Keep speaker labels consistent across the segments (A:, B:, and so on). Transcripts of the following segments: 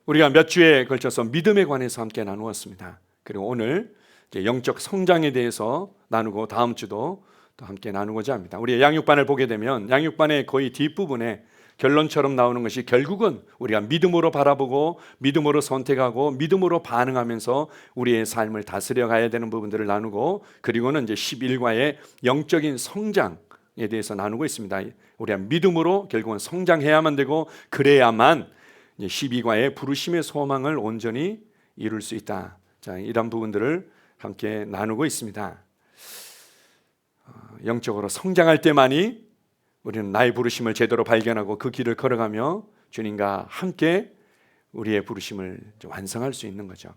A: 우리가 몇 주에 걸쳐서 믿음에 관해서 함께 나누었습니다. 그리고 오늘 이제 영적 성장에 대해서 나누고 다음 주도 또 함께 나누고자 합니다. 우리 양육반을 보게 되면 양육반의 거의 뒷부분에 결론처럼 나오는 것이 결국은 우리가 믿음으로 바라보고 믿음으로 선택하고 믿음으로 반응하면서 우리의 삶을 다스려 가야 되는 부분들을 나누고, 그리고는 이제 11과의 영적인 성장에 대해서 나누고 있습니다. 우리가 믿음으로 결국은 성장해야만 되고, 그래야만 12과의 부르심의 소망을 온전히 이룰 수 있다. 자, 이런 부분들을 함께 나누고 있습니다. 영적으로 성장할 때만이 우리는 나의 부르심을 제대로 발견하고 그 길을 걸어가며 주님과 함께 우리의 부르심을 완성할 수 있는 거죠.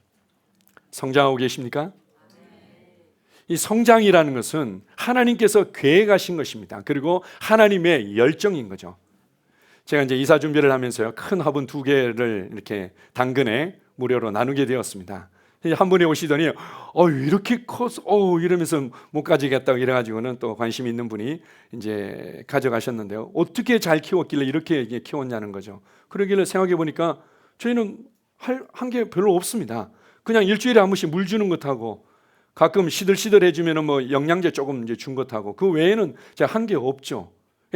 A: 성장하고 계십니까? 이 성장이라는 것은 하나님께서 계획하신 것입니다. 그리고 하나님의 열정인 거죠. 제가 이제 이사 준비를 하면서요, 큰 화분 2개를 이렇게 당근에 무료로 나누게 되었습니다. 한 분이 오시더니 이렇게 커서 이러면서 못 가지겠다고 이래가지고는 또 관심 있는 분이 이제 가져가셨는데요. 어떻게 잘 키웠길래 이렇게 키웠냐는 거죠. 그러길래 생각해 보니까 저희는 한 게 별로 없습니다. 그냥 일주일에 한 번씩 물 주는 것하고 가끔 시들시들 해주면 뭐 영양제 조금 이제 준 것하고 그 외에는 한 게 없죠.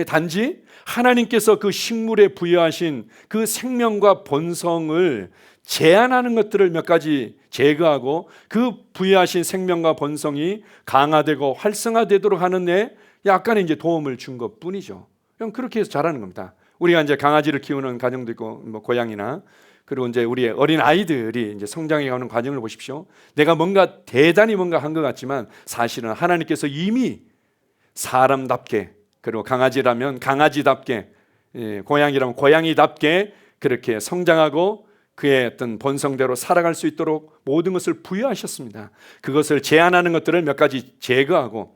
A: 단지 하나님께서 그 식물에 부여하신 그 생명과 본성을 제한하는 것들을 몇 가지 제거하고 그 부여하신 생명과 본성이 강화되고 활성화되도록 하는 데 약간의 이제 도움을 준 것뿐이죠. 그럼 그렇게 해서 자라는 겁니다. 우리가 이제 강아지를 키우는 가정도 있고 뭐 고양이나, 그리고 이제 우리의 어린 아이들이 이제 성장해가는 과정을 보십시오. 내가 뭔가 대단히 뭔가 한 것 같지만 사실은 하나님께서 이미 사람답게, 그리고 강아지라면 강아지답게, 고양이라면 고양이답게 그렇게 성장하고 그의 어떤 본성대로 살아갈 수 있도록 모든 것을 부여하셨습니다. 그것을 제한하는 것들을 몇 가지 제거하고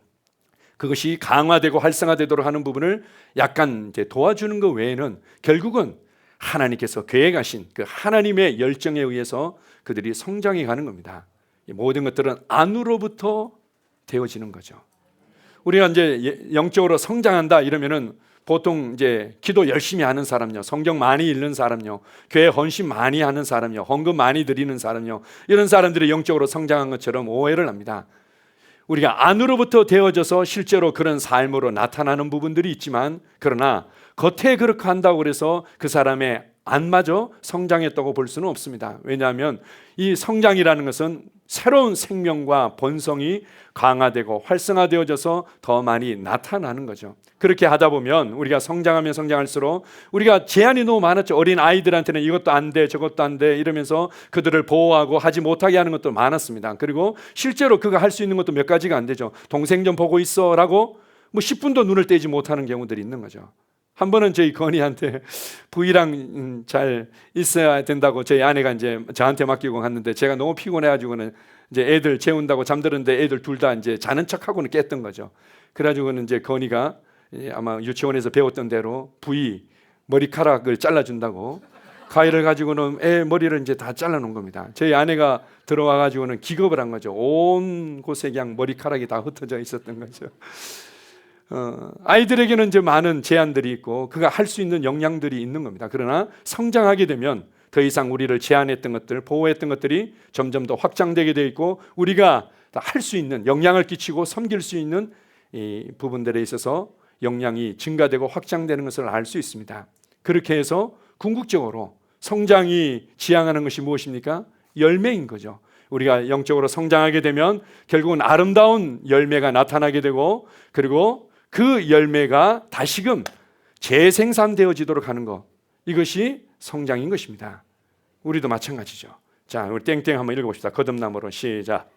A: 그것이 강화되고 활성화되도록 하는 부분을 약간 이제 도와주는 것 외에는 결국은 하나님께서 계획하신 그 하나님의 열정에 의해서 그들이 성장해 가는 겁니다. 이 모든 것들은 안으로부터 되어지는 거죠. 우리가 이제 영적으로 성장한다 이러면은 보통 이제 기도 열심히 하는 사람요, 성경 많이 읽는 사람요, 교회 헌신 많이 하는 사람요, 헌금 많이 드리는 사람요, 이런 사람들이 영적으로 성장한 것처럼 오해를 합니다. 우리가 안으로부터 되어져서 실제로 그런 삶으로 나타나는 부분들이 있지만, 그러나 겉에 그렇게 한다고 해서 그 사람의 안마저 성장했다고 볼 수는 없습니다. 왜냐하면 이 성장이라는 것은 새로운 생명과 본성이 강화되고 활성화되어져서 더 많이 나타나는 거죠. 그렇게 하다 보면 우리가 성장하면 성장할수록 우리가 제한이 너무 많았죠. 어린 아이들한테는 이것도 안 돼, 저것도 안 돼 이러면서 그들을 보호하고 하지 못하게 하는 것도 많았습니다. 그리고 실제로 그가 할 수 있는 것도 몇 가지가 안 되죠. 동생 좀 보고 있어 라고 뭐 10분도 눈을 떼지 못하는 경우들이 있는 거죠. 한 번은 저희 건이한테 부이랑 잘 있어야 된다고 저희 아내가 이제 저한테 맡기고 갔는데, 제가 너무 피곤해가지고는 이제 애들 재운다고 잠들었는데 애들 둘 다 이제 자는 척하고는 깼던 거죠. 그래가지고는 이제 건이가 아마 유치원에서 배웠던 대로 부이 머리카락을 잘라준다고 가위를 가지고는 애 머리를 이제 다 잘라놓은 겁니다. 저희 아내가 들어와가지고는 기겁을 한 거죠. 온 곳에 그냥 머리카락이 다 흩어져 있었던 거죠. 아이들에게는 이제 많은 제한들이 있고 그가 할 수 있는 역량들이 있는 겁니다. 그러나 성장하게 되면 더 이상 우리를 제한했던 것들, 보호했던 것들이 점점 더 확장되게 되어 있고 우리가 할 수 있는, 영향을 끼치고 섬길 수 있는 이 부분들에 있어서 역량이 증가되고 확장되는 것을 알 수 있습니다. 그렇게 해서 궁극적으로 성장이 지향하는 것이 무엇입니까? 열매인 거죠. 우리가 영적으로 성장하게 되면 결국은 아름다운 열매가 나타나게 되고, 그리고 그 열매가 다시금 재생산되어지도록 하는 것, 이것이 성장인 것입니다. 우리도 마찬가지죠. 자, 우리 땡땡 한번 읽어봅시다. 거듭남으로 시작.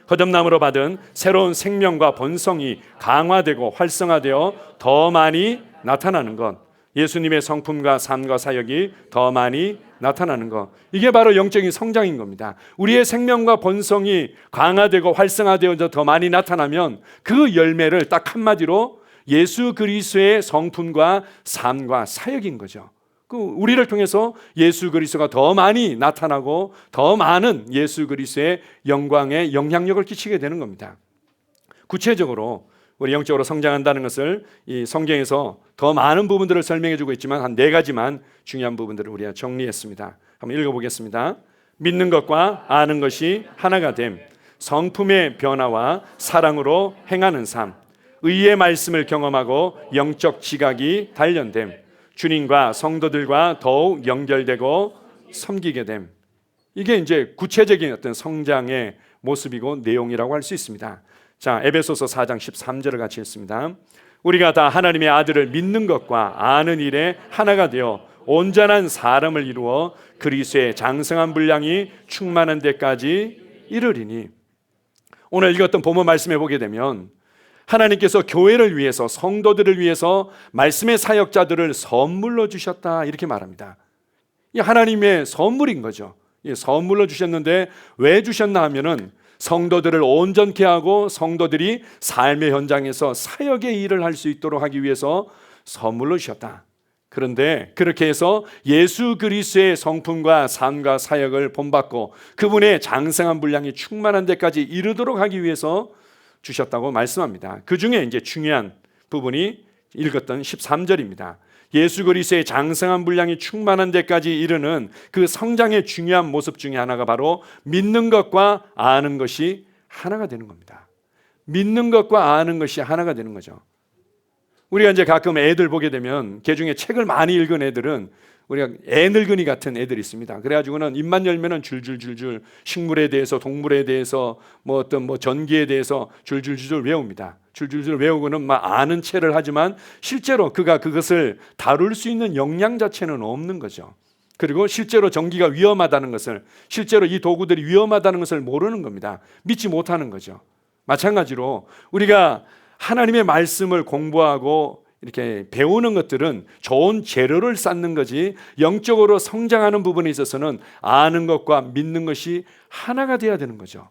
A: 거듭남으로 받은 새로운 생명과 본성이 강화되고 활성화되어 더 많이 나타나는 것, 예수님의 성품과 삶과 사역이 더 많이 나타나는 것, 이게 바로 영적인 성장인 겁니다. 우리의 생명과 본성이 강화되고 활성화되어서 더 많이 나타나면 그 열매를 딱 한마디로 예수 그리스도의 성품과 삶과 사역인 거죠. 우리를 통해서 예수 그리스도가 더 많이 나타나고 더 많은 예수 그리스도의 영광에 영향력을 끼치게 되는 겁니다. 구체적으로 우리 영적으로 성장한다는 것을 이 성경에서 더 많은 부분들을 설명해 주고 있지만 한 4가지만 중요한 부분들을 우리가 정리했습니다. 한번 읽어보겠습니다. 믿는 것과 아는 것이 하나가 됨, 성품의 변화와 사랑으로 행하는 삶, 의의 말씀을 경험하고 영적 지각이 단련됨, 주님과 성도들과 더욱 연결되고 섬기게 됨. 이게 이제 구체적인 어떤 성장의 모습이고 내용이라고 할 수 있습니다. 자, 에베소서 4장 13절을 같이 읽습니다. 우리가 다 하나님의 아들을 믿는 것과 아는 일에 하나가 되어 온전한 사람을 이루어 그리스도의 장성한 분량이 충만한 데까지 이르리니. 오늘 읽었던 본문 말씀에 보게 되면 하나님께서 교회를 위해서, 성도들을 위해서 말씀의 사역자들을 선물로 주셨다, 이렇게 말합니다. 이 하나님의 선물인 거죠. 선물로 주셨는데 왜 주셨나 하면은 성도들을 온전케 하고 성도들이 삶의 현장에서 사역의 일을 할 수 있도록 하기 위해서 선물로 주셨다. 그런데 그렇게 해서 예수 그리스도의 성품과 삶과 사역을 본받고 그분의 장성한 분량이 충만한 데까지 이르도록 하기 위해서 주셨다고 말씀합니다. 그 중에 이제 중요한 부분이 읽었던 13절입니다. 예수 그리스도의 장성한 분량이 충만한 데까지 이르는 그 성장의 중요한 모습 중에 하나가 바로 믿는 것과 아는 것이 하나가 되는 겁니다. 믿는 것과 아는 것이 하나가 되는 거죠. 우리가 이제 가끔 애들 보게 되면 그 중에 책을 많이 읽은 애들은 우리가 애늙은이 같은 애들이 있습니다. 그래가지고는 입만 열면은 줄줄줄줄 식물에 대해서, 동물에 대해서, 어떤 전기에 대해서 줄줄줄줄 외웁니다. 줄줄줄 외우고는 막 아는 체를 하지만 실제로 그가 그것을 다룰 수 있는 역량 자체는 없는 거죠. 그리고 실제로 전기가 위험하다는 것을, 실제로 이 도구들이 위험하다는 것을 모르는 겁니다. 믿지 못하는 거죠. 마찬가지로 우리가 하나님의 말씀을 공부하고 이렇게 배우는 것들은 좋은 재료를 쌓는 거지, 영적으로 성장하는 부분에 있어서는 아는 것과 믿는 것이 하나가 돼야 되는 거죠.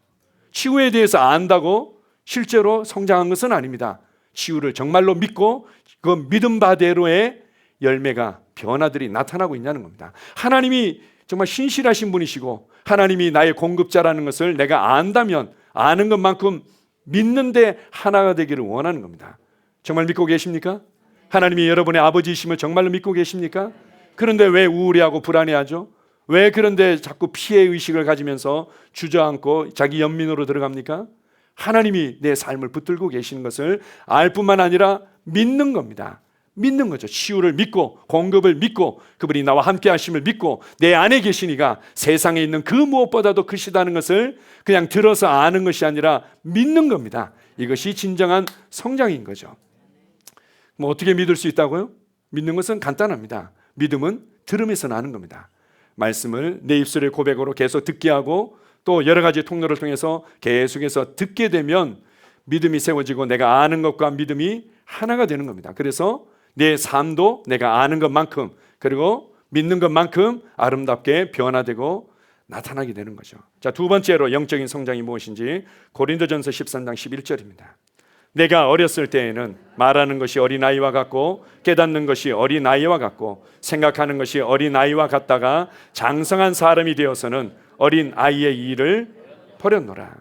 A: 치유에 대해서 안다고 실제로 성장한 것은 아닙니다. 치유를 정말로 믿고 그 믿음 바대로의 열매가, 변화들이 나타나고 있냐는 겁니다. 하나님이 정말 신실하신 분이시고 하나님이 나의 공급자라는 것을 내가 안다면 아는 것만큼 믿는데 하나가 되기를 원하는 겁니다. 정말 믿고 계십니까? 하나님이 여러분의 아버지이심을 정말로 믿고 계십니까? 그런데 왜 우울해하고 불안해하죠? 왜 그런데 자꾸 피해 의식을 가지면서 주저앉고 자기 연민으로 들어갑니까? 하나님이 내 삶을 붙들고 계시는 것을 알 뿐만 아니라 믿는 겁니다. 믿는 거죠. 치유를 믿고 공급을 믿고 그분이 나와 함께 하심을 믿고 내 안에 계시니가 세상에 있는 그 무엇보다도 크시다는 것을 그냥 들어서 아는 것이 아니라 믿는 겁니다. 이것이 진정한 성장인 거죠. 어떻게 믿을 수 있다고요? 믿는 것은 간단합니다. 믿음은 들음에서 나는 겁니다. 말씀을 내 입술의 고백으로 계속 듣게 하고 또 여러 가지 통로를 통해서 계속해서 듣게 되면 믿음이 세워지고 내가 아는 것과 믿음이 하나가 되는 겁니다. 그래서 내 삶도 내가 아는 것만큼 그리고 믿는 것만큼 아름답게 변화되고 나타나게 되는 거죠. 자, 두 번째로 영적인 성장이 무엇인지 고린도전서 13장 11절입니다. 내가 어렸을 때에는 말하는 것이 어린아이와 같고 깨닫는 것이 어린아이와 같고 생각하는 것이 어린아이와 같다가 장성한 사람이 되어서는 어린아이의 일을 버렸노라.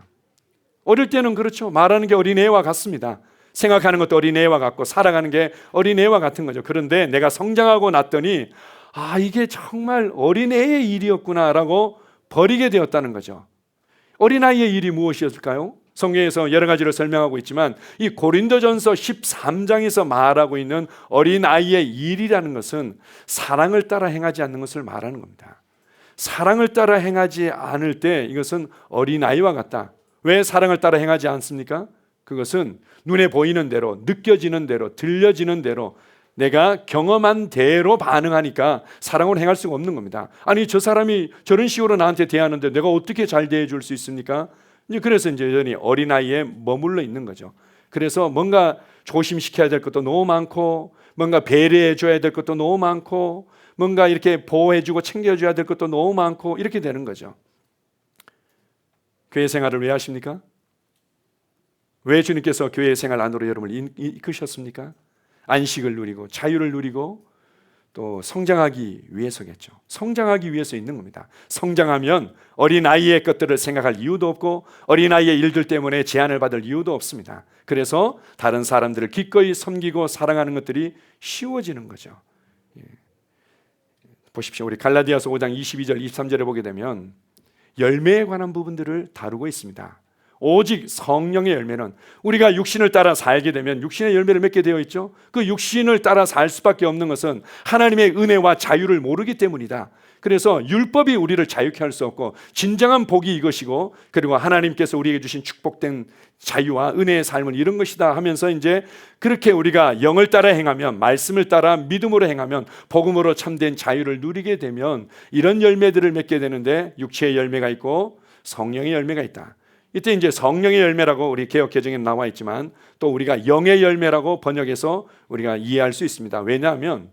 A: 어릴 때는 그렇죠. 말하는 게 어린애와 같습니다. 생각하는 것도 어린애와 같고 살아가는 게 어린애와 같은 거죠. 그런데 내가 성장하고 났더니 이게 정말 어린애의 일이었구나라고 버리게 되었다는 거죠. 어린아이의 일이 무엇이었을까요? 성경에서 여러 가지를 설명하고 있지만 이 고린도전서 13장에서 말하고 있는 어린아이의 일이라는 것은 사랑을 따라 행하지 않는 것을 말하는 겁니다. 사랑을 따라 행하지 않을 때 이것은 어린아이와 같다. 왜 사랑을 따라 행하지 않습니까? 그것은 눈에 보이는 대로, 느껴지는 대로, 들려지는 대로 내가 경험한 대로 반응하니까 사랑을 행할 수가 없는 겁니다. 아니, 저 사람이 저런 식으로 나한테 대하는데 내가 어떻게 잘 대해줄 수 있습니까? 그래서 이제 여전히 어린아이에 머물러 있는 거죠. 그래서 뭔가 조심시켜야 될 것도 너무 많고 뭔가 배려해 줘야 될 것도 너무 많고 뭔가 이렇게 보호해 주고 챙겨줘야 될 것도 너무 많고 이렇게 되는 거죠. 교회 생활을 왜 하십니까? 왜 주님께서 교회 생활 안으로 여러분을 이끄셨습니까? 안식을 누리고 자유를 누리고 또 성장하기 위해서겠죠. 성장하기 위해서 있는 겁니다. 성장하면 어린아이의 것들을 생각할 이유도 없고 어린아이의 일들 때문에 제한을 받을 이유도 없습니다. 그래서 다른 사람들을 기꺼이 섬기고 사랑하는 것들이 쉬워지는 거죠. 보십시오. 우리 갈라디아서 5장 22절 23절에 보게 되면 열매에 관한 부분들을 다루고 있습니다. 오직 성령의 열매는 우리가 육신을 따라 살게 되면 육신의 열매를 맺게 되어 있죠. 그 육신을 따라 살 수밖에 없는 것은 하나님의 은혜와 자유를 모르기 때문이다. 그래서 율법이 우리를 자유케 할 수 없고 진정한 복이 이것이고 그리고 하나님께서 우리에게 주신 축복된 자유와 은혜의 삶은 이런 것이다 하면서 이제 그렇게 우리가 영을 따라 행하면 말씀을 따라 믿음으로 행하면 복음으로 참된 자유를 누리게 되면 이런 열매들을 맺게 되는데 육체의 열매가 있고 성령의 열매가 있다. 이때 이제 성령의 열매라고 우리 개역 개정에 나와 있지만 또 우리가 영의 열매라고 번역해서 우리가 이해할 수 있습니다. 왜냐하면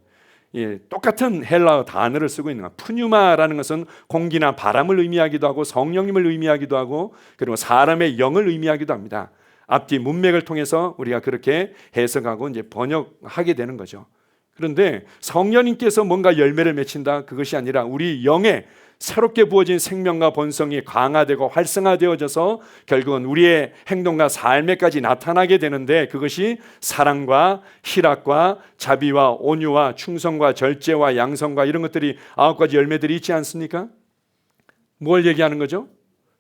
A: 똑같은 헬라어 단어를 쓰고 있는 거예요. 푸뉴마라는 것은 공기나 바람을 의미하기도 하고 성령님을 의미하기도 하고 그리고 사람의 영을 의미하기도 합니다. 앞뒤 문맥을 통해서 우리가 그렇게 해석하고 이제 번역하게 되는 거죠. 그런데 성령님께서 뭔가 열매를 맺힌다 그것이 아니라 우리 영에 새롭게 부어진 생명과 본성이 강화되고 활성화되어져서 결국은 우리의 행동과 삶에까지 나타나게 되는데 그것이 사랑과 희락과 자비와 온유와 충성과 절제와 양성과 이런 것들이 9가지 열매들이 있지 않습니까? 뭘 얘기하는 거죠?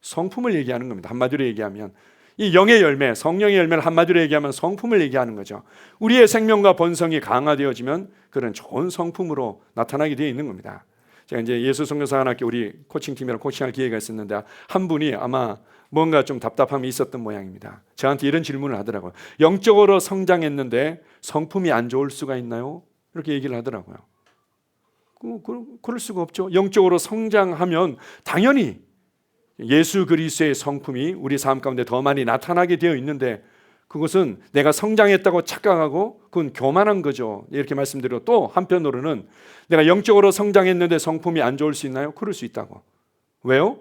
A: 성품을 얘기하는 겁니다. 한마디로 얘기하면 이 영의 열매, 성령의 열매를 한마디로 얘기하면 성품을 얘기하는 거죠. 우리의 생명과 본성이 강화되어지면 그런 좋은 성품으로 나타나게 되어 있는 겁니다. 제가 이제 예수성교사관학교 우리 코칭팀이랑 코칭할 기회가 있었는데 한 분이 아마 뭔가 좀 답답함이 있었던 모양입니다. 저한테 이런 질문을 하더라고요. 영적으로 성장했는데 성품이 안 좋을 수가 있나요? 이렇게 얘기를 하더라고요. 그럴 수가 없죠. 영적으로 성장하면 당연히 예수 그리스도의 성품이 우리 삶 가운데 더 많이 나타나게 되어 있는데 그것은 내가 성장했다고 착각하고 그건 교만한 거죠. 이렇게 말씀드리고 또 한편으로는 내가 영적으로 성장했는데 성품이 안 좋을 수 있나요? 그럴 수 있다고. 왜요?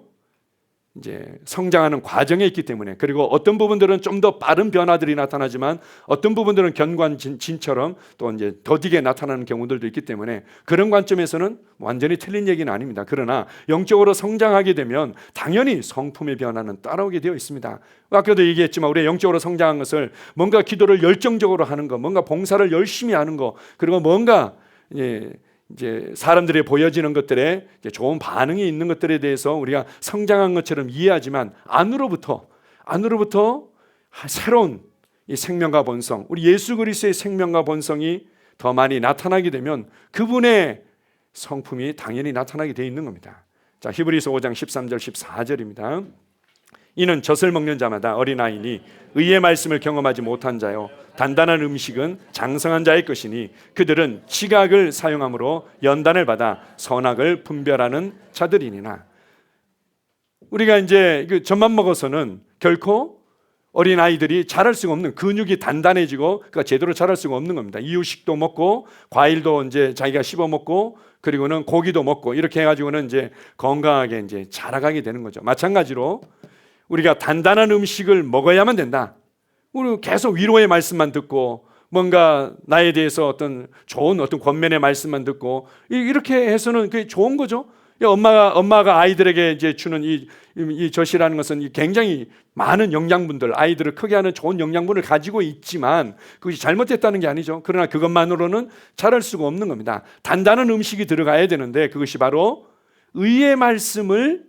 A: 이제 성장하는 과정에 있기 때문에 그리고 어떤 부분들은 좀 더 빠른 변화들이 나타나지만 어떤 부분들은 견관진처럼 또 이제 더디게 나타나는 경우들도 있기 때문에 그런 관점에서는 완전히 틀린 얘기는 아닙니다. 그러나 영적으로 성장하게 되면 당연히 성품의 변화는 따라오게 되어 있습니다. 아까도 얘기했지만 우리가 영적으로 성장한 것을 뭔가 기도를 열정적으로 하는 거, 뭔가 봉사를 열심히 하는 거, 그리고 뭔가 이제 사람들이 보여지는 것들에 좋은 반응이 있는 것들에 대해서 우리가 성장한 것처럼 이해하지만 안으로부터 새로운 이 생명과 본성, 우리 예수 그리스도의 생명과 본성이 더 많이 나타나게 되면 그분의 성품이 당연히 나타나게 되어 있는 겁니다. 자, 히브리서 5장 13절 14절입니다. 이는 젖을 먹는 자마다 어린아이니 의의 말씀을 경험하지 못한 자요 단단한 음식은 장성한 자의 것이니 그들은 지각을 사용함으로 연단을 받아 선악을 분별하는 자들이니라. 우리가 이제 그 젖만 먹어서는 결코 어린아이들이 자랄 수가 없는, 근육이 단단해지고 그러니까 제대로 자랄 수가 없는 겁니다. 이유식도 먹고 과일도 이제 자기가 씹어 먹고 그리고는 고기도 먹고 이렇게 해가지고는 이제 건강하게 이제 자라가게 되는 거죠. 마찬가지로 우리가 단단한 음식을 먹어야만 된다. 우리 계속 위로의 말씀만 듣고 뭔가 나에 대해서 어떤 좋은 어떤 권면의 말씀만 듣고 이렇게 해서는 그게 좋은 거죠. 엄마가 아이들에게 이제 주는 이 젖이라는 것은 굉장히 많은 영양분들, 아이들을 크게 하는 좋은 영양분을 가지고 있지만 그것이 잘못됐다는 게 아니죠. 그러나 그것만으로는 자랄 수가 없는 겁니다. 단단한 음식이 들어가야 되는데 그것이 바로 의의 말씀을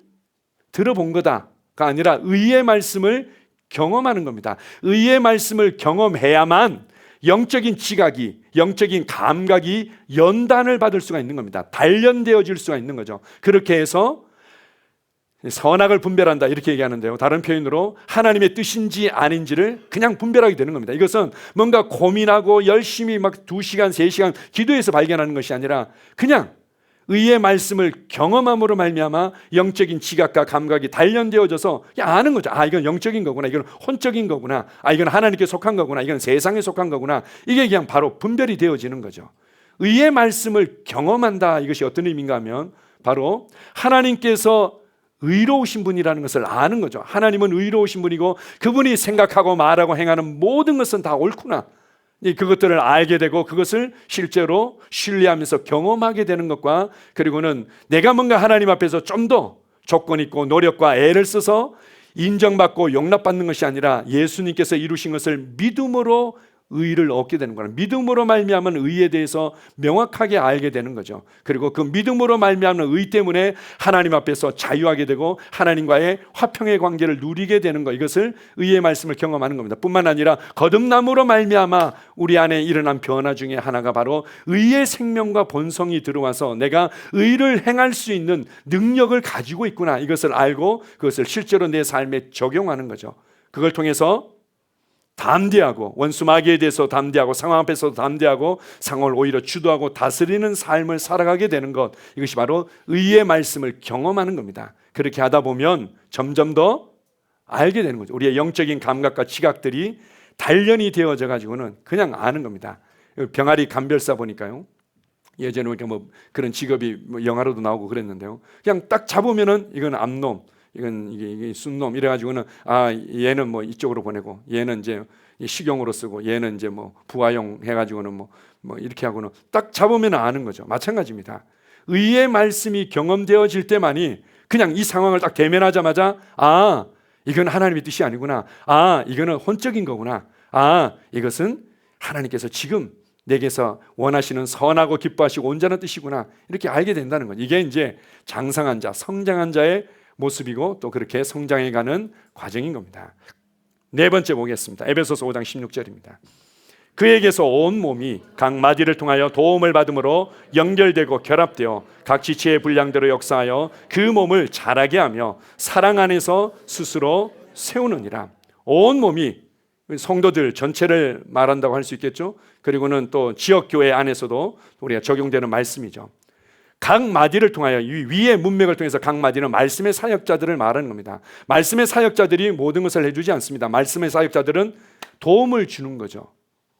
A: 들어본 거다가 아니라 의의 말씀을 경험하는 겁니다. 의의 말씀을 경험해야만 영적인 지각이, 영적인 감각이 연단을 받을 수가 있는 겁니다. 단련되어질 수가 있는 거죠. 그렇게 해서 선악을 분별한다 이렇게 얘기하는데요. 다른 표현으로 하나님의 뜻인지 아닌지를 그냥 분별하게 되는 겁니다. 이것은 뭔가 고민하고 열심히 막 2시간, 3시간 기도해서 발견하는 것이 아니라 그냥 의의 말씀을 경험함으로 말미암아 영적인 지각과 감각이 단련되어져서 아는 거죠. 아, 이건 영적인 거구나. 이건 혼적인 거구나. 아, 이건 하나님께 속한 거구나. 이건 세상에 속한 거구나. 이게 그냥 바로 분별이 되어지는 거죠. 의의 말씀을 경험한다. 이것이 어떤 의미인가 하면 바로 하나님께서 의로우신 분이라는 것을 아는 거죠. 하나님은 의로우신 분이고 그분이 생각하고 말하고 행하는 모든 것은 다 옳구나. 그것들을 알게 되고 그것을 실제로 신뢰하면서 경험하게 되는 것과, 그리고는 내가 뭔가 하나님 앞에서 좀 더 조건 있고 노력과 애를 써서 인정받고 용납받는 것이 아니라 예수님께서 이루신 것을 믿음으로 의를 얻게 되는 거예요. 믿음으로 말미암은 의에 대해서 명확하게 알게 되는 거죠. 그리고 그 믿음으로 말미암는 의 때문에 하나님 앞에서 자유하게 되고 하나님과의 화평의 관계를 누리게 되는 것, 이것을 의의 말씀을 경험하는 겁니다. 뿐만 아니라 거듭남으로 말미암아 우리 안에 일어난 변화 중에 하나가 바로 의의 생명과 본성이 들어와서 내가 의를 행할 수 있는 능력을 가지고 있구나, 이것을 알고 그것을 실제로 내 삶에 적용하는 거죠. 그걸 통해서 담대하고, 원수 마귀에 대해서 담대하고, 상황 앞에서도 담대하고, 상황을 오히려 주도하고 다스리는 삶을 살아가게 되는 것, 이것이 바로 의의 말씀을 경험하는 겁니다. 그렇게 하다 보면 점점 더 알게 되는 거죠. 우리의 영적인 감각과 지각들이 단련이 되어져 가지고는 그냥 아는 겁니다. 병아리 감별사 보니까요, 예전에 뭐 그런 직업이 뭐 영화로도 나오고 그랬는데요, 그냥 딱 잡으면은 이건 암놈, 이게 순놈 이래가지고는 얘는 뭐 이쪽으로 보내고, 얘는 이제 식용으로 쓰고, 얘는 이제 뭐 부화용 해가지고는 뭐 이렇게 하고는 딱 잡으면 아는 거죠. 마찬가지입니다. 의의 말씀이 경험되어질 때만이 그냥 이 상황을 딱 대면하자마자 이건 하나님의 뜻이 아니구나, 이거는 혼적인 거구나, 이것은 하나님께서 지금 내게서 원하시는 선하고 기뻐하시고 온전한 뜻이구나, 이렇게 알게 된다는 거죠. 이게 이제 장성한 자, 성장한 자의 모습이고 또 그렇게 성장해가는 과정인 겁니다. 네 번째 보겠습니다. 에베소서 5장 16절입니다. 그에게서 온 몸이 각 마디를 통하여 도움을 받음으로 연결되고 결합되어 각 지체의 분량대로 역사하여 그 몸을 자라게 하며 사랑 안에서 스스로 세우느니라. 온 몸이 성도들 전체를 말한다고 할 수 있겠죠. 그리고는 또 지역교회 안에서도 우리가 적용되는 말씀이죠. 각 마디를 통하여, 위의 문맥을 통해서 각 마디는 말씀의 사역자들을 말하는 겁니다. 말씀의 사역자들이 모든 것을 해주지 않습니다. 말씀의 사역자들은 도움을 주는 거죠.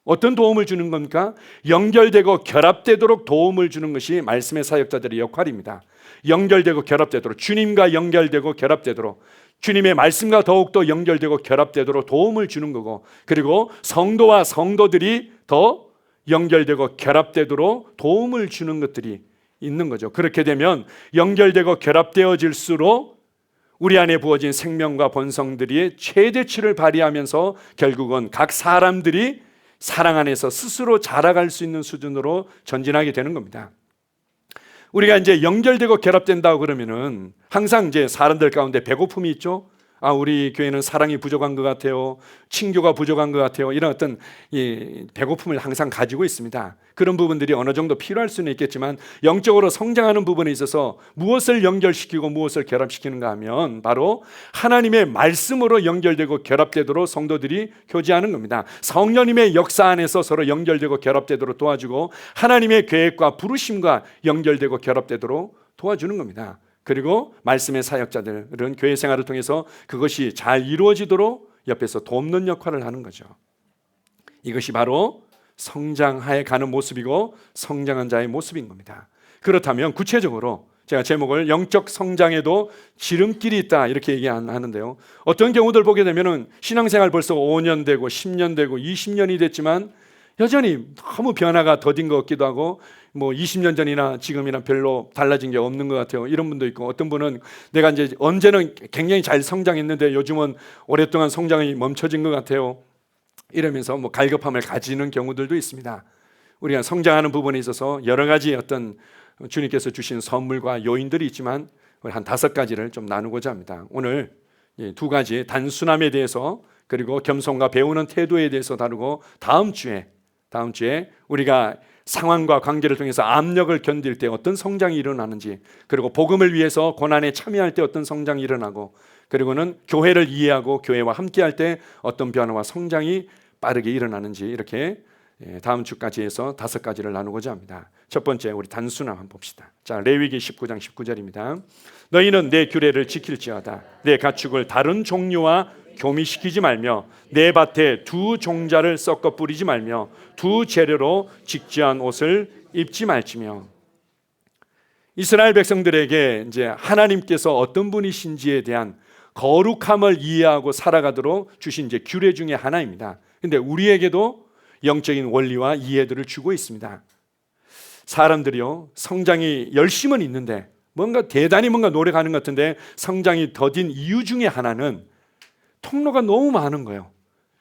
A: 어떤 도움을 주는 겁니까? 연결되고 결합되도록 도움을 주는 것이 말씀의 사역자들의 역할입니다. 연결되고 결합되도록, 주님과 연결되고 결합되도록, 주님의 말씀과 더욱더 연결되고 결합되도록 도움을 주는 거고, 그리고 성도와 성도들이 더 연결되고 결합되도록 도움을 주는 것들이 있는 거죠. 그렇게 되면 연결되고 결합되어질수록 우리 안에 부어진 생명과 본성들이 최대치를 발휘하면서 결국은 각 사람들이 사랑 안에서 스스로 자라갈 수 있는 수준으로 전진하게 되는 겁니다. 우리가 이제 연결되고 결합된다고 그러면은 항상 이제 사람들 가운데 배고픔이 있죠. 우리 교회는 사랑이 부족한 것 같아요, 친교가 부족한 것 같아요, 이런 어떤 배고픔을 항상 가지고 있습니다. 그런 부분들이 어느 정도 필요할 수는 있겠지만 영적으로 성장하는 부분에 있어서 무엇을 연결시키고 무엇을 결합시키는가 하면 바로 하나님의 말씀으로 연결되고 결합되도록 성도들이 교제하는 겁니다. 성령님의 역사 안에서 서로 연결되고 결합되도록 도와주고 하나님의 계획과 부르심과 연결되고 결합되도록 도와주는 겁니다. 그리고 말씀의 사역자들은 교회 생활을 통해서 그것이 잘 이루어지도록 옆에서 돕는 역할을 하는 거죠. 이것이 바로 성장해 가는 모습이고 성장한 자의 모습인 겁니다. 그렇다면 구체적으로 제가 제목을 영적 성장에도 지름길이 있다 이렇게 얘기하는데요, 어떤 경우들 보게 되면 신앙생활 벌써 5년 되고 10년 되고 20년이 됐지만 여전히 너무 변화가 더딘 것 같기도 하고, 뭐 20년 전이나 지금이나 별로 달라진 게 없는 것 같아요, 이런 분도 있고, 어떤 분은 내가 이제 언제는 굉장히 잘 성장했는데 요즘은 오랫동안 성장이 멈춰진 것 같아요, 이러면서 뭐 갈급함을 가지는 경우들도 있습니다. 우리가 성장하는 부분에 있어서 여러 가지 어떤 주님께서 주신 선물과 요인들이 있지만 우리 한 5가지를 좀 나누고자 합니다. 오늘 2가지, 단순함에 대해서 그리고 겸손과 배우는 태도에 대해서 다루고, 다음 주에 우리가 상황과 관계를 통해서 압력을 견딜 때 어떤 성장이 일어나는지, 그리고 복음을 위해서 고난에 참여할 때 어떤 성장이 일어나고, 그리고는 교회를 이해하고 교회와 함께할 때 어떤 변화와 성장이 빠르게 일어나는지, 이렇게 다음 주까지 해서 5가지를 나누고자 합니다. 첫 번째, 우리 단순함 한번 봅시다. 자, 레위기 19장 19절입니다. 너희는 내 규례를 지킬지어다. 내 가축을 다른 종류와 교미시키지 말며 내 밭에 두 종자를 섞어 뿌리지 말며 두 재료로 직지한 옷을 입지 말지며. 이스라엘 백성들에게 이제 하나님께서 어떤 분이신지에 대한 거룩함을 이해하고 살아가도록 주신 이제 규례 중에 하나입니다. 근데 우리에게도 영적인 원리와 이해들을 주고 있습니다. 사람들이요, 성장이 열심은 있는데 뭔가 대단히 뭔가 노력하는 것 같은데 성장이 더딘 이유 중에 하나는 통로가 너무 많은 거예요.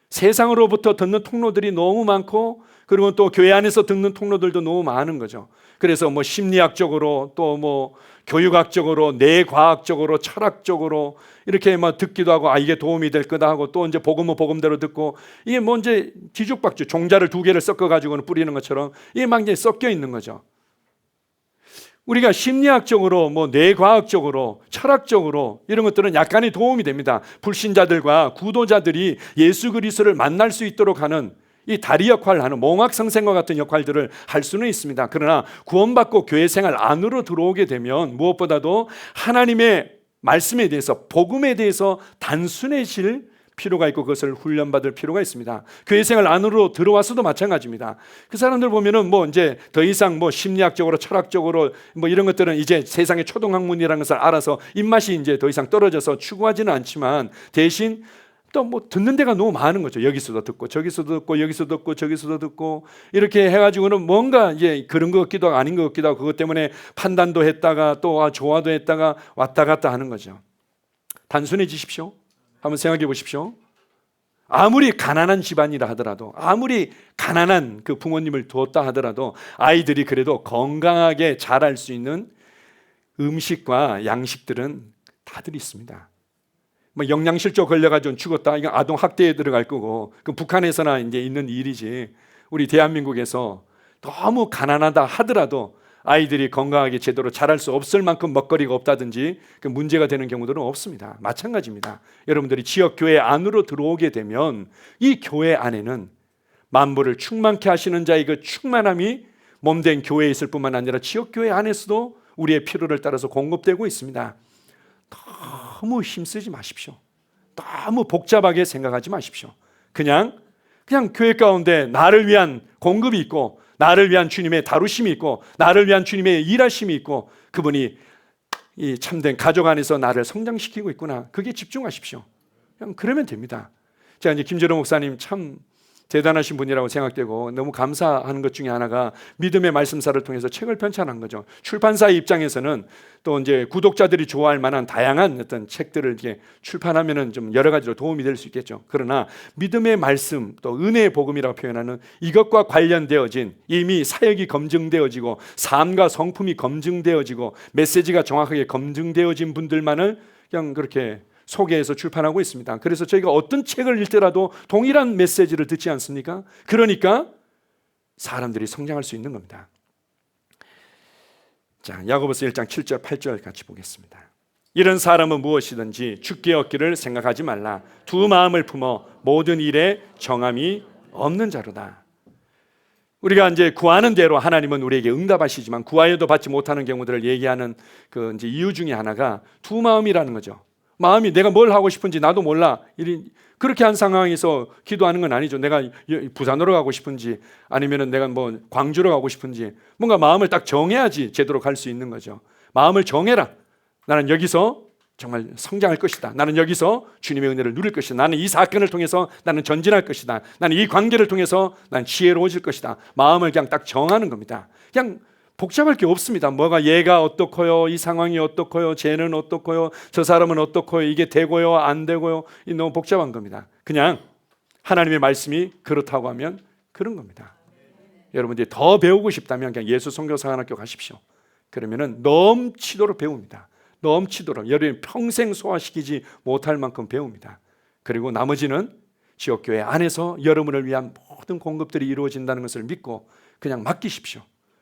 A: 세상으로부터 듣는 통로들이 너무 많고, 그리고 또 교회 안에서 듣는 통로들도 너무 많은 거죠. 그래서 뭐 심리학적으로, 또 뭐 교육학적으로, 뇌과학적으로, 철학적으로 이렇게 막 듣기도 하고, 아 이게 도움이 될 거다 하고, 또 이제 복음은 복음대로 듣고, 이게 뭐 이제 뒤죽박죽, 종자를 두 개를 섞어 가지고는 뿌리는 것처럼 이게 막 이제 섞여 있는 거죠. 우리가 심리학적으로, 뭐 뇌과학적으로, 철학적으로 이런 것들은 약간의 도움이 됩니다. 불신자들과 구도자들이 예수 그리스도를 만날 수 있도록 하는 이 다리 역할을 하는, 몽학성생과 같은 역할들을 할 수는 있습니다. 그러나 구원받고 교회 생활 안으로 들어오게 되면 무엇보다도 하나님의 말씀에 대해서, 복음에 대해서 단순해질 필요가 있고, 그것을 훈련받을 필요가 있습니다. 교회 생활 안으로 들어와서도 마찬가지입니다. 그 사람들 보면은 뭐 이제 더 이상 뭐 심리학적으로, 철학적으로 뭐 이런 것들은 이제 세상의 초등학문이라는 것을 알아서 입맛이 이제 더 이상 떨어져서 추구하지는 않지만, 대신 또 뭐 듣는 데가 너무 많은 거죠. 여기서도 듣고 저기서도 듣고 여기서도 듣고 저기서도 듣고 이렇게 해가지고는 뭔가 이제 그런 것 같기도 하고 아닌 것 같기도 하고, 그것 때문에 판단도 했다가 또 좋아도 했다가 왔다 갔다 하는 거죠. 단순해지십시오. 한번 생각해 보십시오. 아무리 가난한 집안이라 하더라도, 아무리 가난한 그 부모님을 두었다 하더라도 아이들이 그래도 건강하게 자랄 수 있는 음식과 양식들은 다들 있습니다. 뭐 영양실조 걸려가지고 죽었다, 이건 아동 학대에 들어갈 거고, 그 북한에서나 이제 있는 일이지, 우리 대한민국에서 너무 가난하다 하더라도 아이들이 건강하게 제대로 자랄 수 없을 만큼 먹거리가 없다든지 그 문제가 되는 경우들은 없습니다. 마찬가지입니다. 여러분들이 지역 교회 안으로 들어오게 되면 이 교회 안에는 만물을 충만케 하시는 자의 그 충만함이 몸된 교회에 있을 뿐만 아니라 지역 교회 안에서도 우리의 필요를 따라서 공급되고 있습니다. 너무 힘쓰지 마십시오. 너무 복잡하게 생각하지 마십시오. 그냥 교회 가운데 나를 위한 공급이 있고, 나를 위한 주님의 다루심이 있고, 나를 위한 주님의 일하심이 있고, 그분이 이 참된 가족 안에서 나를 성장시키고 있구나, 그게 집중하십시오. 그냥 그러면 됩니다. 제가 이제 김재로 목사님 참 대단하신 분이라고 생각되고 너무 감사하는 것 중에 하나가 믿음의 말씀사를 통해서 책을 편찬한 거죠. 출판사의 입장에서는 또 이제 구독자들이 좋아할 만한 다양한 어떤 책들을 이렇게 출판하면은 좀 여러 가지로 도움이 될 수 있겠죠. 그러나 믿음의 말씀, 또 은혜의 복음이라고 표현하는 이것과 관련되어진, 이미 사역이 검증되어지고 삶과 성품이 검증되어지고 메시지가 정확하게 검증되어진 분들만을 그냥 그렇게 소개해서 출판하고 있습니다. 그래서 저희가 어떤 책을 읽더라도 동일한 메시지를 듣지 않습니까? 그러니까 사람들이 성장할 수 있는 겁니다. 자, 야고보서 1장 7절 8절 같이 보겠습니다. 이런 사람은 무엇이든지 죽게 얻기를 생각하지 말라. 두 마음을 품어 모든 일에 정함이 없는 자로다. 우리가 이제 구하는 대로 하나님은 우리에게 응답하시지만, 구하여도 받지 못하는 경우들을 얘기하는 그 이제 이유 중에 하나가 두 마음이라는 거죠. 마음이 내가 뭘 하고 싶은지 나도 몰라, 그렇게 한 상황에서 기도하는 건 아니죠. 내가 부산으로 가고 싶은지, 아니면 내가 뭐 광주로 가고 싶은지, 뭔가 마음을 딱 정해야지 제대로 갈 수 있는 거죠. 마음을 정해라. 나는 여기서 정말 성장할 것이다. 나는 여기서 주님의 은혜를 누릴 것이다. 나는 이 사건을 통해서 나는 전진할 것이다. 나는 이 관계를 통해서 난 지혜로워질 것이다. 마음을 그냥 딱 정하는 겁니다. 그냥 복잡할 게 없습니다. 뭐가 얘가 어떻고요, 이 상황이 어떻고요, 쟤는 어떻고요, 저 사람은 어떻고요, 이게 되고요 안 되고요, 이 너무 복잡한 겁니다. 그냥 하나님의 말씀이 그렇다고 하면 그런 겁니다. 여러분들이 더 배우고 싶다면 그냥 예수 선교사관학교 가십시오. 그러면은 넘치도록 배웁니다. 넘치도록, 여러분이 평생 소화시키지 못할 만큼 배웁니다. 그리고 나머지는 지역교회 안에서 여러분을 위한 모든 공급들이 이루어진다는 것을 믿고 그냥 맡기십시오.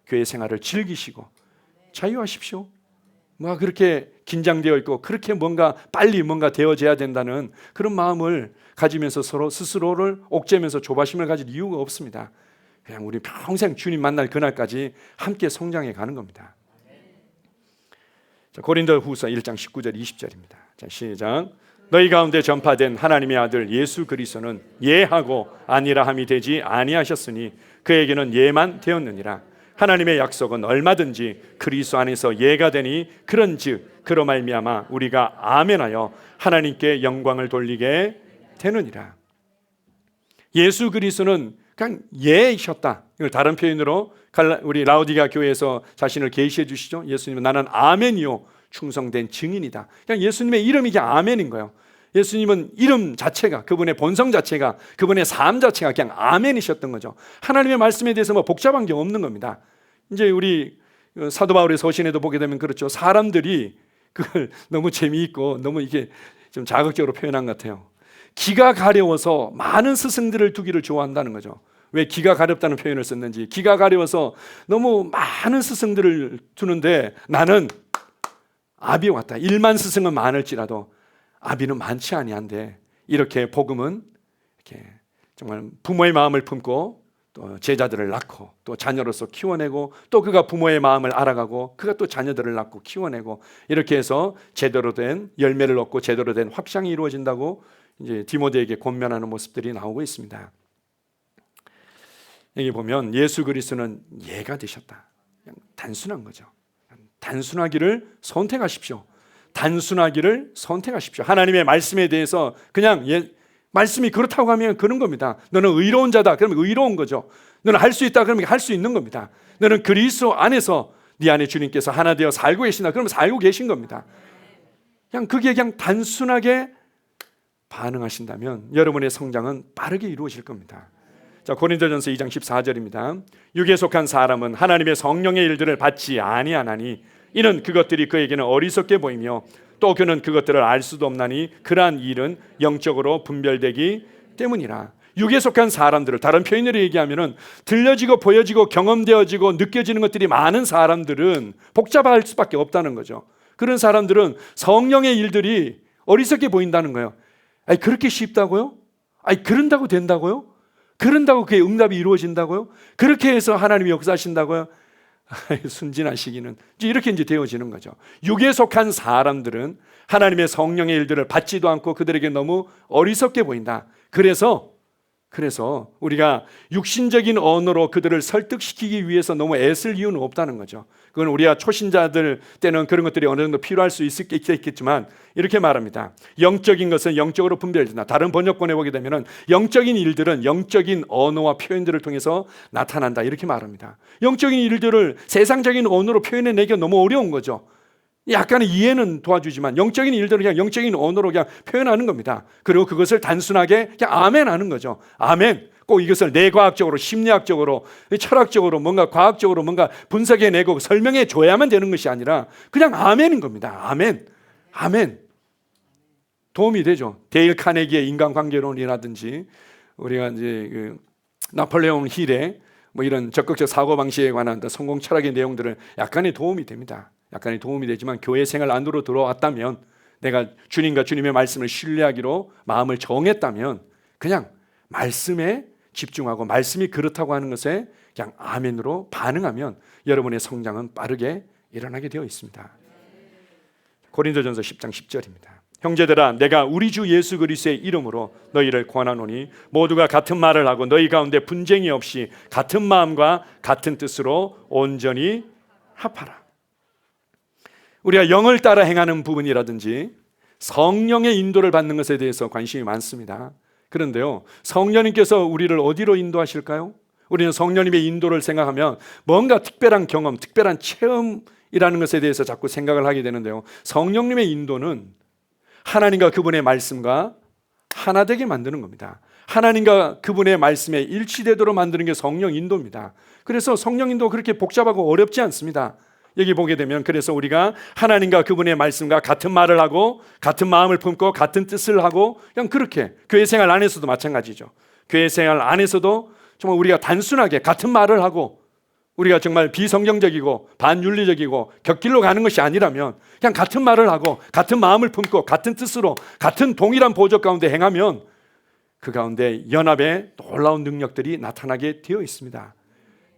A: 교회 생활을 즐기시고 자유하십시오. 뭐 그렇게 긴장되어 있고 그렇게 뭔가 빨리 뭔가 되어져야 된다는 그런 마음을 가지면서 서로 스스로를 옥죄면서 조바심을 가질 이유가 없습니다. 그냥 우리 평생 주님 만날 그날까지 함께 성장해 가는 겁니다. 자, 고린도후서 1장 19절 20절입니다. 자, 시작. 너희 가운데 전파된 하나님의 아들 예수 그리스도는 예하고 아니라 함이 되지 아니하셨으니 그에게는 예만 되었느니라. 하나님의 약속은 얼마든지 그리스도 안에서 예가 되니 그런즉 그로 말미암아 우리가 아멘하여 하나님께 영광을 돌리게 되느니라. 예수 그리스도는 그냥 예이셨다. 이걸 다른 표현으로 우리 라우디가 교회에서 자신을 계시해 주시죠. 예수님은 나는 아멘이요 충성된 증인이다. 그냥 예수님의 이름이 그냥 아멘인 거예요. 예수님은 이름 자체가, 그분의 본성 자체가, 그분의 삶 자체가 그냥 아멘이셨던 거죠. 하나님의 말씀에 대해서 뭐 복잡한 게 없는 겁니다. 이제 우리 사도 바울의 서신에도 보게 되면 그렇죠. 사람들이 그걸 너무 재미있고 너무 이게 좀 자극적으로 표현한 것 같아요. 기가 가려워서 많은 스승들을 두기를 좋아한다는 거죠. 왜 기가 가렵다는 표현을 썼는지, 기가 가려워서 너무 많은 스승들을 두는데 나는 아비 왔다. 1만 스승은 많을지라도 아비는 많지 아니한데, 이렇게 복음은 이렇게 정말 부모의 마음을 품고 또 제자들을 낳고 또 자녀로서 키워내고, 또 그가 부모의 마음을 알아가고 그가 또 자녀들을 낳고 키워내고, 이렇게 해서 제대로 된 열매를 얻고 제대로 된 확장이 이루어진다고 이제 디모데에게 권면하는 모습들이 나오고 있습니다. 여기 보면 예수 그리스도는 예가 되셨다. 그냥 단순한 거죠. 단순하기를 선택하십시오. 단순하기를 선택하십시오. 하나님의 말씀에 대해서 그냥 말씀이 그렇다고 하면 그런 겁니다. 너는 의로운 자다. 그러면 의로운 거죠. 너는 할 수 있다. 그러면 할 수 있는 겁니다. 너는 그리스도 안에서 네 안에 주님께서 하나 되어 살고 계신다. 그러면 살고 계신 겁니다. 그냥 그게 그냥 단순하게 반응하신다면 여러분의 성장은 빠르게 이루어질 겁니다. 자, 고린도전서 2장 14절입니다. 육에 속한 사람은 하나님의 성령의 일들을 받지 아니하나니 이는 그것들이 그에게는 어리석게 보이며 또 그는 그것들을 알 수도 없나니 그러한 일은 영적으로 분별되기 때문이라. 육에 속한 사람들을, 다른 표현으로 얘기하면은 들려지고 보여지고 경험되어지고 느껴지는 것들이 많은 사람들은 복잡할 수밖에 없다는 거죠. 그런 사람들은 성령의 일들이 어리석게 보인다는 거예요. 아니, 그렇게 쉽다고요? 아니, 그런다고 된다고요? 그런다고 그의 응답이 이루어진다고요? 그렇게 해서 하나님이 역사하신다고요? 순진하시기는. 이렇게 이제 되어지는 거죠. 육에 속한 사람들은 하나님의 성령의 일들을 받지도 않고 그들에게 너무 어리석게 보인다. 그래서 우리가 육신적인 언어로 그들을 설득시키기 위해서 너무 애쓸 이유는 없다는 거죠. 그건 우리가 초신자들 때는 그런 것들이 어느 정도 필요할 수 있겠지만 이렇게 말합니다. 영적인 것은 영적으로 분별된다. 다른 번역본에 보게 되면 영적인 일들은 영적인 언어와 표현들을 통해서 나타난다. 이렇게 말합니다. 영적인 일들을 세상적인 언어로 표현해내기가 너무 어려운 거죠. 약간의 이해는 도와주지만 영적인 일들은 그냥 영적인 언어로 그냥 표현하는 겁니다. 그리고 그것을 단순하게 그냥 아멘 하는 거죠. 아멘. 꼭 이것을 뇌과학적으로, 심리학적으로, 철학적으로, 뭔가 과학적으로 뭔가 분석해내고 설명해 줘야만 되는 것이 아니라 그냥 아멘인 겁니다. 아멘. 아멘. 도움이 되죠. 데일 카네기의 인간관계론이라든지 우리가 이제 그 나폴레옹 힐의 뭐 이런 적극적 사고방식에 관한 성공 철학의 내용들은 약간의 도움이 됩니다. 약간의 도움이 되지만 교회 생활 안으로 들어왔다면, 내가 주님과 주님의 말씀을 신뢰하기로 마음을 정했다면 그냥 말씀에 집중하고 말씀이 그렇다고 하는 것에 그냥 아멘으로 반응하면 여러분의 성장은 빠르게 일어나게 되어 있습니다. 고린도전서 10장 10절입니다. 형제들아, 내가 우리 주 예수 그리스도의 이름으로 너희를 권하노니 모두가 같은 말을 하고 너희 가운데 분쟁이 없이 같은 마음과 같은 뜻으로 온전히 합하라. 우리가 영을 따라 행하는 부분이라든지 성령의 인도를 받는 것에 대해서 관심이 많습니다. 그런데요, 성령님께서 우리를 어디로 인도하실까요? 우리는 성령님의 인도를 생각하면 뭔가 특별한 경험, 특별한 체험이라는 것에 대해서 자꾸 생각을 하게 되는데요, 성령님의 인도는 하나님과 그분의 말씀과 하나 되게 만드는 겁니다. 하나님과 그분의 말씀에 일치되도록 만드는 게 성령 인도입니다. 그래서 성령 인도 그렇게 복잡하고 어렵지 않습니다. 여기 보게 되면 그래서 우리가 하나님과 그분의 말씀과 같은 말을 하고 같은 마음을 품고 같은 뜻을 하고 그냥 그렇게, 교회 생활 안에서도 마찬가지죠. 교회 생활 안에서도 정말 우리가 단순하게 같은 말을 하고 우리가 정말 비성경적이고 반윤리적이고 격길로 가는 것이 아니라면 그냥 같은 말을 하고 같은 마음을 품고 같은 뜻으로 같은 동일한 보적 가운데 행하면 그 가운데 연합의 놀라운 능력들이 나타나게 되어 있습니다.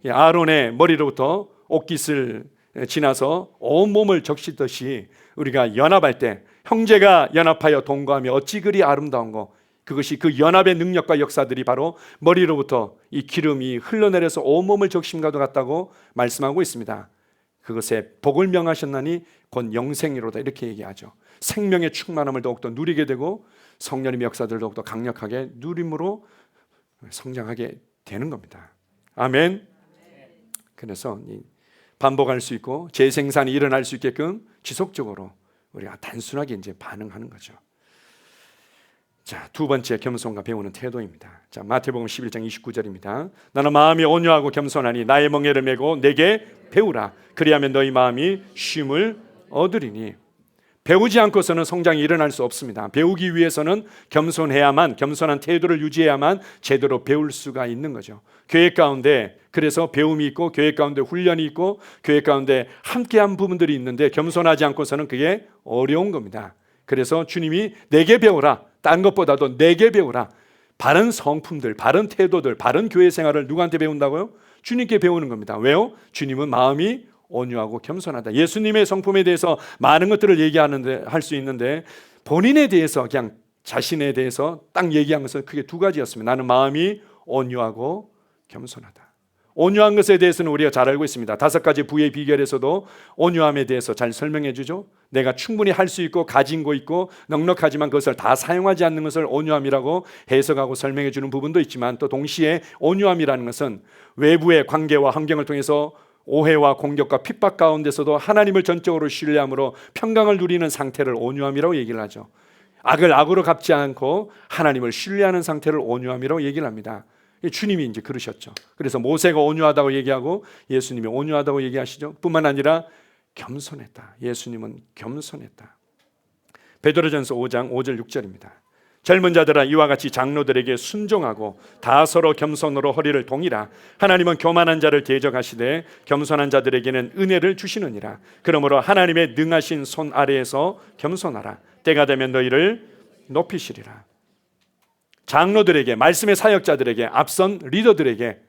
A: 아론의 머리로부터 옷깃을 지나서 온몸을 적시듯이 우리가 연합할 때, 형제가 연합하여 동거하며 어찌 그리 아름다운고, 그것이 그 연합의 능력과 역사들이 바로 머리로부터 이 기름이 흘러내려서 온몸을 적심과도 같다고 말씀하고 있습니다. 그것에 복을 명하셨나니 곧 영생이로다, 이렇게 얘기하죠. 생명의 충만함을 더욱더 누리게 되고 성령님의 역사들을 더욱더 강력하게 누림으로 성장하게 되는 겁니다. 아멘. 그래서 반복할 수 있고 재생산이 일어날 수 있게끔 지속적으로 우리가 단순하게 이제 반응하는 거죠. 자, 두 번째 겸손과 배우는 태도입니다. 자, 마태복음 11장 29절입니다. 나는 마음이 온유하고 겸손하니 나의 멍에를 메고 내게 배우라. 그리하면 너희 마음이 쉼을 얻으리니. 배우지 않고서는 성장이 일어날 수 없습니다. 배우기 위해서는 겸손해야만, 겸손한 태도를 유지해야만 제대로 배울 수가 있는 거죠. 교회 가운데 그래서 배움이 있고 교회 가운데 훈련이 있고 교회 가운데 함께한 부분들이 있는데 겸손하지 않고서는 그게 어려운 겁니다. 그래서 주님이 내게 배우라. 딴 것보다도 내게 배우라. 바른 성품들, 바른 태도들, 바른 교회 생활을 누구한테 배운다고요? 주님께 배우는 겁니다. 왜요? 주님은 마음이 온유하고 겸손하다. 예수님의 성품에 대해서 많은 것들을 얘기하는데 할 수 있는데 본인에 대해서 그냥 자신에 대해서 딱 얘기한 것은 크게 두 가지였습니다. 나는 마음이 온유하고 겸손하다. 온유한 것에 대해서는 우리가 잘 알고 있습니다. 5가지 부의 비결에서도 온유함에 대해서 잘 설명해 주죠. 내가 충분히 할 수 있고 가진 거 있고 넉넉하지만 그것을 다 사용하지 않는 것을 온유함이라고 해석하고 설명해 주는 부분도 있지만 또 동시에 온유함이라는 것은 외부의 관계와 환경을 통해서 오해와 공격과 핍박 가운데서도 하나님을 전적으로 신뢰함으로 평강을 누리는 상태를 온유함이라고 얘기를 하죠. 악을 악으로 갚지 않고 하나님을 신뢰하는 상태를 온유함이라고 얘기를 합니다. 주님이 이제 그러셨죠. 그래서 모세가 온유하다고 얘기하고 예수님이 온유하다고 얘기하시죠. 뿐만 아니라 겸손했다. 예수님은 겸손했다. 베드로전서 5장 5절 6절입니다. 젊은 자들아 이와 같이 장로들에게 순종하고 다 서로 겸손으로 허리를 동이라. 하나님은 교만한 자를 대적하시되 겸손한 자들에게는 은혜를 주시느니라. 그러므로 하나님의 능하신 손 아래에서 겸손하라. 때가 되면 너희를 높이시리라. 장로들에게, 말씀의 사역자들에게, 앞선 리더들에게,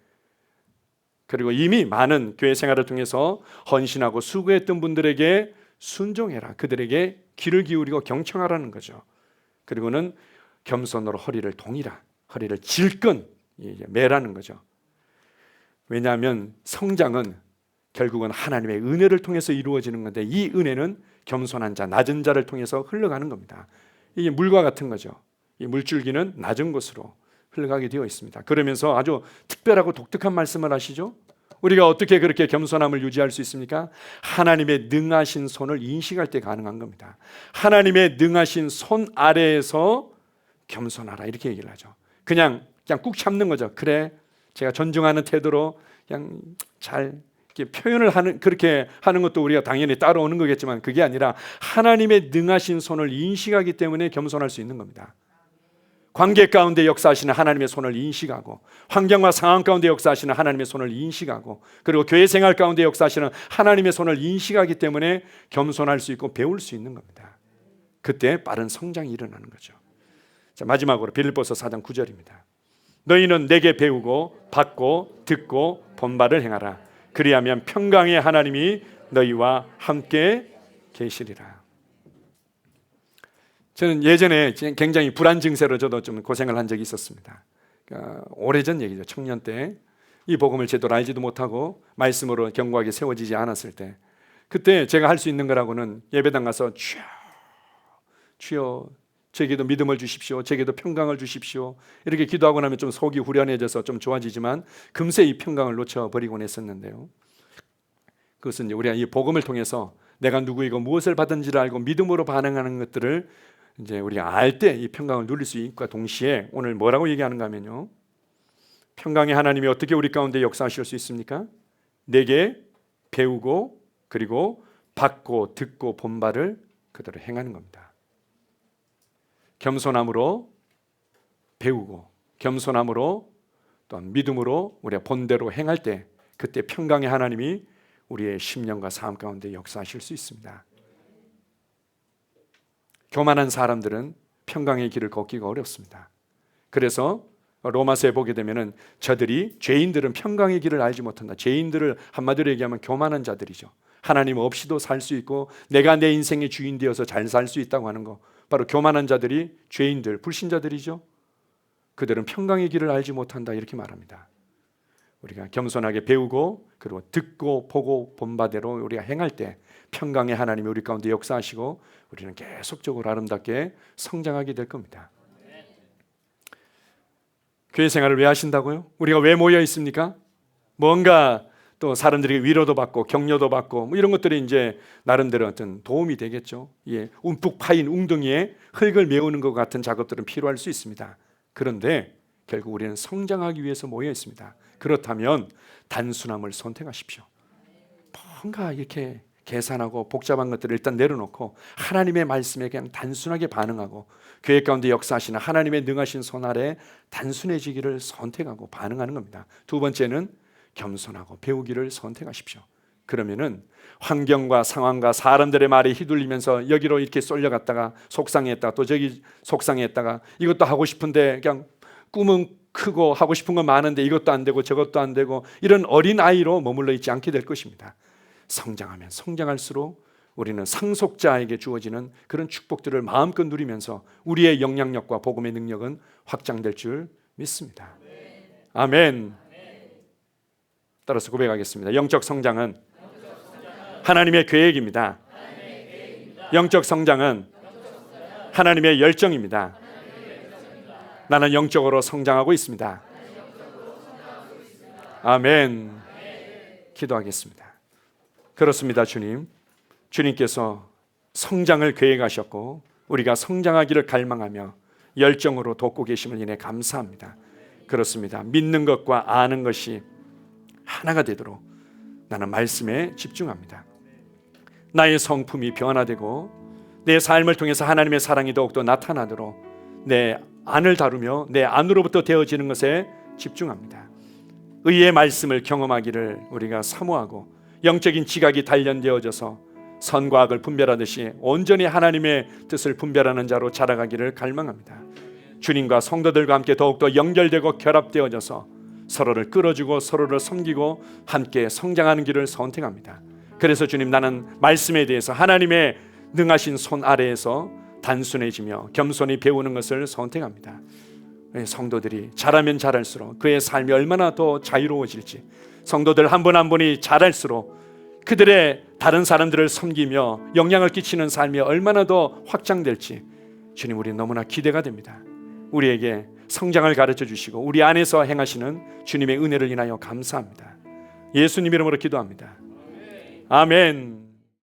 A: 그리고 이미 많은 교회 생활을 통해서 헌신하고 수고했던 분들에게 순종해라. 그들에게 귀를 기울이고 경청하라는 거죠. 그리고는 겸손으로 허리를 동이라. 허리를 질끈 매라는 거죠. 왜냐하면 성장은 결국은 하나님의 은혜를 통해서 이루어지는 건데 이 은혜는 겸손한 자, 낮은 자를 통해서 흘러가는 겁니다. 이게 물과 같은 거죠. 이 물줄기는 낮은 곳으로 흘러가게 되어 있습니다. 그러면서 아주 특별하고 독특한 말씀을 하시죠. 우리가 어떻게 그렇게 겸손함을 유지할 수 있습니까? 하나님의 능하신 손을 인식할 때 가능한 겁니다. 하나님의 능하신 손 아래에서 겸손하라 이렇게 얘기를 하죠. 그냥 꾹 참는 거죠. 그래, 제가 존중하는 태도로 그냥 잘 이렇게 표현을 하는, 그렇게 하는 것도 우리가 당연히 따라오는 거겠지만 그게 아니라 하나님의 능하신 손을 인식하기 때문에 겸손할 수 있는 겁니다. 관계 가운데 역사하시는 하나님의 손을 인식하고 환경과 상황 가운데 역사하시는 하나님의 손을 인식하고 그리고 교회 생활 가운데 역사하시는 하나님의 손을 인식하기 때문에 겸손할 수 있고 배울 수 있는 겁니다. 그때 빠른 성장이 일어나는 거죠. 자, 마지막으로 빌립보서 4장 9절입니다. 너희는 내게 배우고 받고 듣고 본바를 행하라. 그리하면 평강의 하나님이 너희와 함께 계시리라. 저는 예전에 굉장히 불안 증세로 저도 좀 고생을 한 적이 있었습니다. 그러니까 오래전 얘기죠. 청년 때 이 복음을 제대로 알지도 못하고 말씀으로 견고하게 세워지지 않았을 때, 그때 제가 할 수 있는 거라고는 예배당 가서 주여 제게도 믿음을 주십시오, 제게도 평강을 주십시오 이렇게 기도하고 나면 좀 속이 후련해져서 좀 좋아지지만 금세 이 평강을 놓쳐버리곤 했었는데요. 그것은 이제 우리가 이 복음을 통해서 내가 누구이고 무엇을 받은지를 알고 믿음으로 반응하는 것들을 이제 우리가 알 때 이 평강을 누릴 수 있과 동시에 오늘 뭐라고 얘기하는가 하면요, 평강의 하나님이 어떻게 우리 가운데 역사하실 수 있습니까? 내게 배우고 그리고 받고 듣고 본바를 그대로 행하는 겁니다. 겸손함으로 배우고 겸손함으로 또한 믿음으로 우리가 본대로 행할 때 그때 평강의 하나님이 우리의 심령과 삶 가운데 역사하실 수 있습니다. 교만한 사람들은 평강의 길을 걷기가 어렵습니다. 그래서 로마서에 보게 되면은 저들이, 죄인들은 평강의 길을 알지 못한다. 죄인들을 한마디로 얘기하면 교만한 자들이죠. 하나님 없이도 살 수 있고 내가 내 인생의 주인 되어서 잘 살 수 있다고 하는 거, 바로 교만한 자들이 죄인들, 불신자들이죠. 그들은 평강의 길을 알지 못한다 이렇게 말합니다. 우리가 겸손하게 배우고 그리고 듣고 보고 본 바대로 우리가 행할 때 평강의 하나님이 우리 가운데 역사하시고 우리는 계속적으로 아름답게 성장하게 될 겁니다. 교회 생활을 왜 하신다고요? 우리가 왜 모여 있습니까? 뭔가 또 사람들에게 위로도 받고 격려도 받고 뭐 이런 것들이 이제 나름대로 어떤 도움이 되겠죠. 예, 움푹 파인 웅덩이에 흙을 메우는 것 같은 작업들은 필요할 수 있습니다. 그런데 결국 우리는 성장하기 위해서 모여 있습니다. 그렇다면 단순함을 선택하십시오. 뭔가 이렇게 계산하고 복잡한 것들을 일단 내려놓고 하나님의 말씀에 그냥 단순하게 반응하고 교회 가운데 역사하시는 하나님의 능하신 손 아래 단순해지기를 선택하고 반응하는 겁니다. 두 번째는 겸손하고 배우기를 선택하십시오. 그러면은 환경과 상황과 사람들의 말에 휘둘리면서 여기로 이렇게 쏠려갔다가 속상했다가 또 저기 속상했다가 이것도 하고 싶은데 그냥 꿈은 크고 하고 싶은 건 많은데 이것도 안 되고 저것도 안 되고 이런 어린 아이로 머물러 있지 않게 될 것입니다. 성장하면 성장할수록 우리는 상속자에게 주어지는 그런 축복들을 마음껏 누리면서 우리의 영향력과 복음의 능력은 확장될 줄 믿습니다. 아멘. 따라서 고백하겠습니다. 영적 성장은 하나님의 계획입니다. 영적 성장은 하나님의 열정입니다. 나는 영적으로 성장하고 있습니다. 아멘. 기도하겠습니다. 그렇습니다, 주님. 주님께서 성장을 계획하셨고 우리가 성장하기를 갈망하며 열정으로 돕고 계심을 인해 감사합니다. 그렇습니다. 믿는 것과 아는 것이 하나가 되도록 나는 말씀에 집중합니다. 나의 성품이 변화되고 내 삶을 통해서 하나님의 사랑이 더욱더 나타나도록 내 안을 다루며 내 안으로부터 되어지는 것에 집중합니다. 의의 말씀을 경험하기를 우리가 사모하고 영적인 지각이 단련되어져서 선과 악을 분별하듯이 온전히 하나님의 뜻을 분별하는 자로 자라가기를 갈망합니다. 주님과 성도들과 함께 더욱더 연결되고 결합되어져서 서로를 끌어주고 서로를 섬기고 함께 성장하는 길을 선택합니다. 그래서 주님, 나는 말씀에 대해서 하나님의 능하신 손 아래에서 단순해지며 겸손히 배우는 것을 선택합니다. 성도들이 잘하면 잘할수록 그의 삶이 얼마나 더 자유로워질지, 성도들 한 분 한 분이 잘할수록 그들의 다른 사람들을 섬기며 영향을 끼치는 삶이 얼마나 더 확장될지 주님, 우리 너무나 기대가 됩니다. 우리에게 성장을 가르쳐 주시고 우리 안에서 행하시는 주님의 은혜를 인하여 감사합니다. 예수님 이름으로 기도합니다. 아멘.